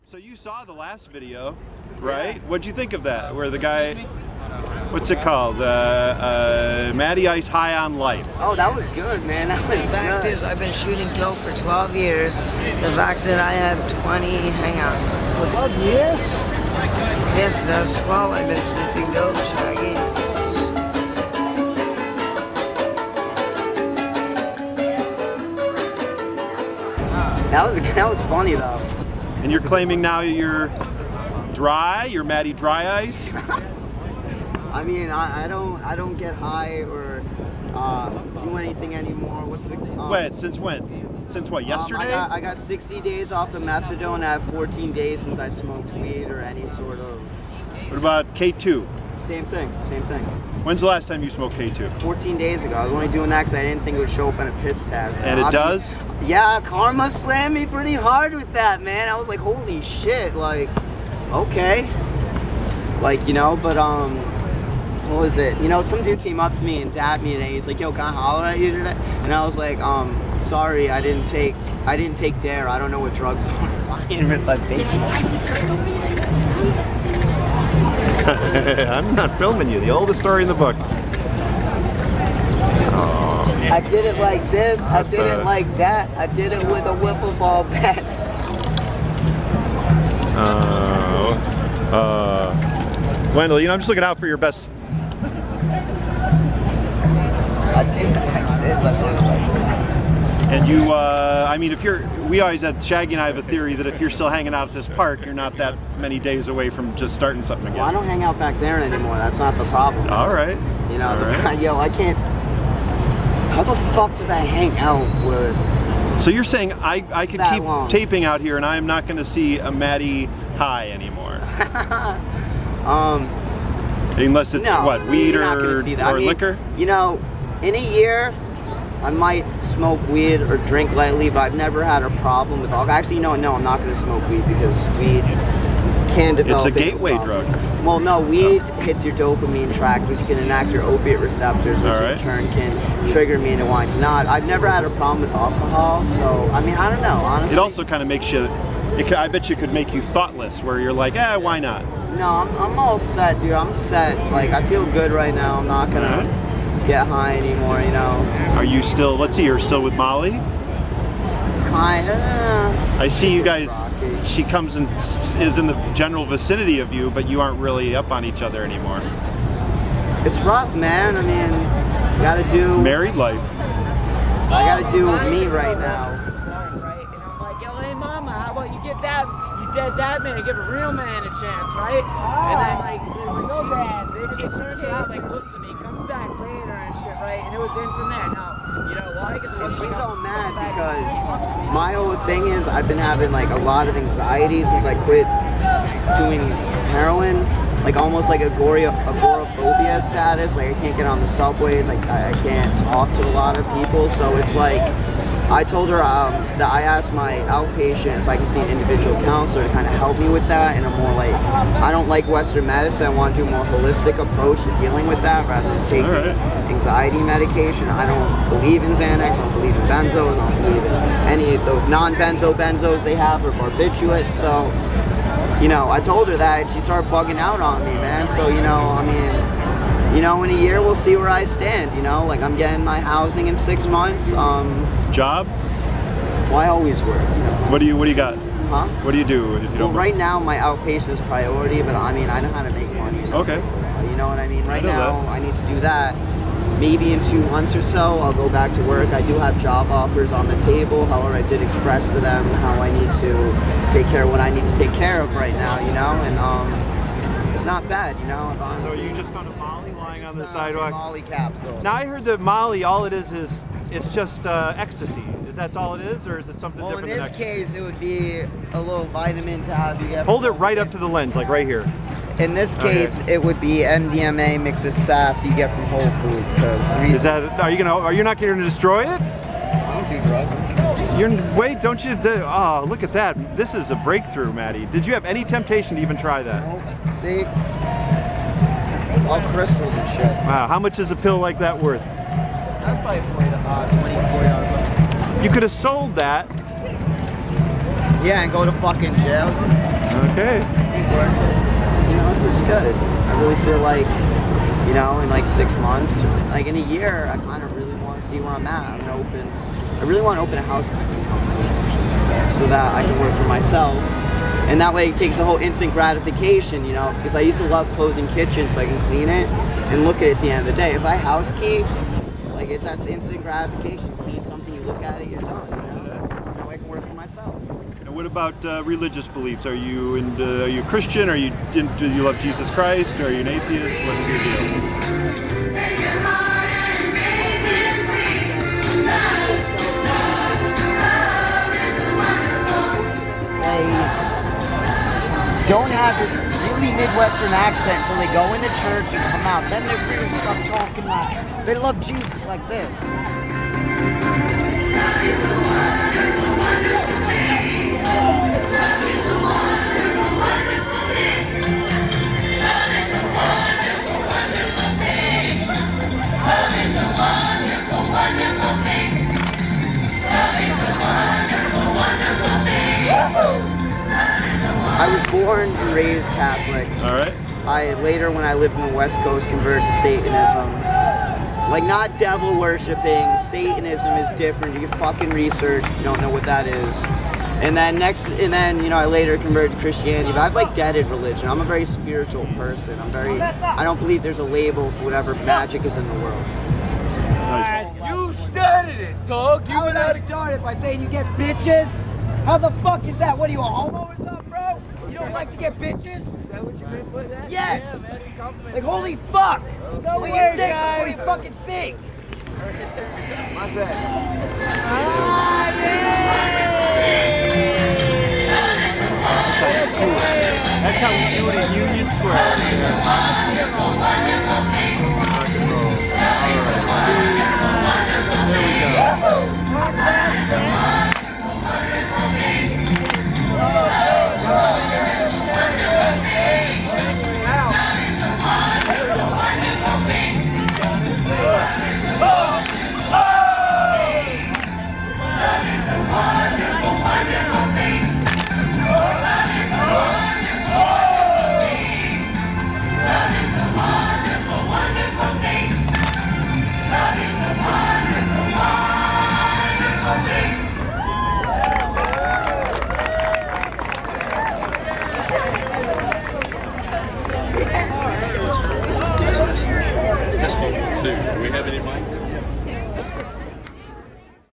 So you saw the last video, right? Yeah. What'd you think of that? Where the guy, what's it called? Matty Ice High on Life. Oh, that was good, man. That was the fact is, I've been shooting dope for 12 years. The fact that I have 20, hang on. 12 years? Yes, that's 12. I've been sniffing dope, Shaggy. That was funny though. And you're claiming now you're dry, you're Matty Dry Ice? I mean, I don't get high or do anything anymore. What's it? Wait, since when? Since what, yesterday? I got 60 days off the methadone. I have 14 days since I smoked weed or any sort of... What about K2? Same thing, same thing. When's the last time you smoked K2? 14 days ago. I was only doing that because I didn't think it would show up on a piss test. And it does? Yeah, karma slammed me pretty hard with that, man. I was like, holy shit, like, okay. Like, you know, but, what was it? You know, some dude came up to me and dabbed me today. He's like, yo, can I holler at you today? And I was like, sorry, I didn't take dare. I don't know what drugs are. Lying with my face. I'm not filming you. The oldest story in the book. Oh. I did it like this. I did it like that. I did it with a wiffle ball bat. Wendell, you know, I'm just looking out for your best. I did it like this. But it was like that. And you, I mean, we always had, Shaggy and I have a theory that if you're still hanging out at this park, you're not that many days away from just starting something again. Well, I don't hang out back there anymore. That's not the problem. All right. You know, right. Yo, I can't. How the fuck did I hang out with? So you're saying I could keep taping out here and I'm not going to see a Matty high anymore? Unless it's what, weed or liquor? You know, in a year, I might smoke weed or drink lightly, but I've never had a problem with alcohol. Actually, no, I'm not going to smoke weed because weed can develop. It's a gateway drug. Well, no, weed hits your dopamine tract, which can enact your opiate receptors, which in turn can trigger me into wanting to not. I've never had a problem with alcohol, so I mean, I don't know, honestly. It also kind of makes you. I bet you could make you thoughtless, where you're like, why not? No, I'm all set, dude. I'm set. Like, I feel good right now. I'm not gonna get high anymore, you know. Are you still? Let's see. You're still with Molly? I see you guys. She comes and is in the general vicinity of you, but you aren't really up on each other anymore. It's rough, man. I mean, you gotta do married life. I gotta do me right now. Right, and I'm like, yo, hey, mama, how about you give that, you dead that man, give a real man a chance, right? And then like, it turns out, like, looks at me, comes back later and shit, right? And it was in from there. Now, you know why? And she's so mad because my whole thing is I've been having like a lot of anxiety since I quit doing heroin, like almost like agoraphobia status. Like I can't get on the subways, like I can't talk to a lot of people. So it's like I told her that I asked my outpatient if I can see an individual counselor to kind of help me with that. And I'm more like, I don't like Western medicine. I want to do a more holistic approach to dealing with that rather than just taking anxiety medication. I don't believe in Xanax. I don't believe in benzos. I don't believe in any of those benzos they have or barbiturates. So, you know, I told her that and she started bugging out on me, man. So, you know, I mean, you know, in a year we'll see where I stand, you know, like I'm getting my housing in 6 months. Job? Well, I always work. You know. What do you got? Huh? What do you do if you don't? Well, right now my outpatient is priority, but I mean I know how to make money. Okay. You know what I mean? Right now I need to do that. Maybe in 2 months or so I'll go back to work. I do have job offers on the table. However, I did express to them how I need to take care of what I need to take care of right now. You know, and it's not bad. You know, honestly. So you just found a Molly lying on the sidewalk? Molly capsule. Now I heard that Molly, all it is it's just ecstasy. Is that all it is, or is it something different than ecstasy? In this case, it would be a little vitamin to have you. Hold it right up to the lens, like right here. In this case, it would be MDMA mixed with SAS you get from Whole Foods. Because are you not going to destroy it? I don't do drugs. Wait, don't you? Oh, look at that! This is a breakthrough, Matty. Did you have any temptation to even try that? Nope. See, all crystals and shit. Wow, how much is a pill like that worth? That's probably $20, $40. You could have sold that. Yeah, and go to fucking jail. Okay. You know, it's just good. I really feel like, you know, in like 6 months, like in a year, I kind of really want to see where I'm at. I really want to open a housekeeping company so that I can work for myself. And that way it takes the whole instant gratification, you know, because I used to love closing kitchens so I can clean it and look at it at the end of the day. If I housekeep, like that's instant gratification. You clean something, you look at it, you're done, you know? Now I can work for myself. And what about religious beliefs? Are you a Christian? Do you love Jesus Christ? Are you an atheist? What's your deal? Don't have this really Midwestern accent until they go into church and come out. Then they really start talking like they love Jesus like this. I was born and raised Catholic. All right. Later, when I lived in the West Coast, converted to Satanism. Like, not devil worshipping. Satanism is different. You can fucking research if you don't know what that is. And then, you know, I later converted to Christianity. But I've like deaded religion. I'm a very spiritual person. I don't believe there's a label for whatever magic is in the world. Nice. You started it, dog. How would I start it by saying you get bitches? How the fuck is that? What are you, a homo or something, bro? You don't like to get bitches? Is that what you meant by that? Yes! Yeah, man, it's compliment. Like, holy fuck! Don't Like, worry, you think guys. before you fucking speak. My bad. That's how we do it in Union Square.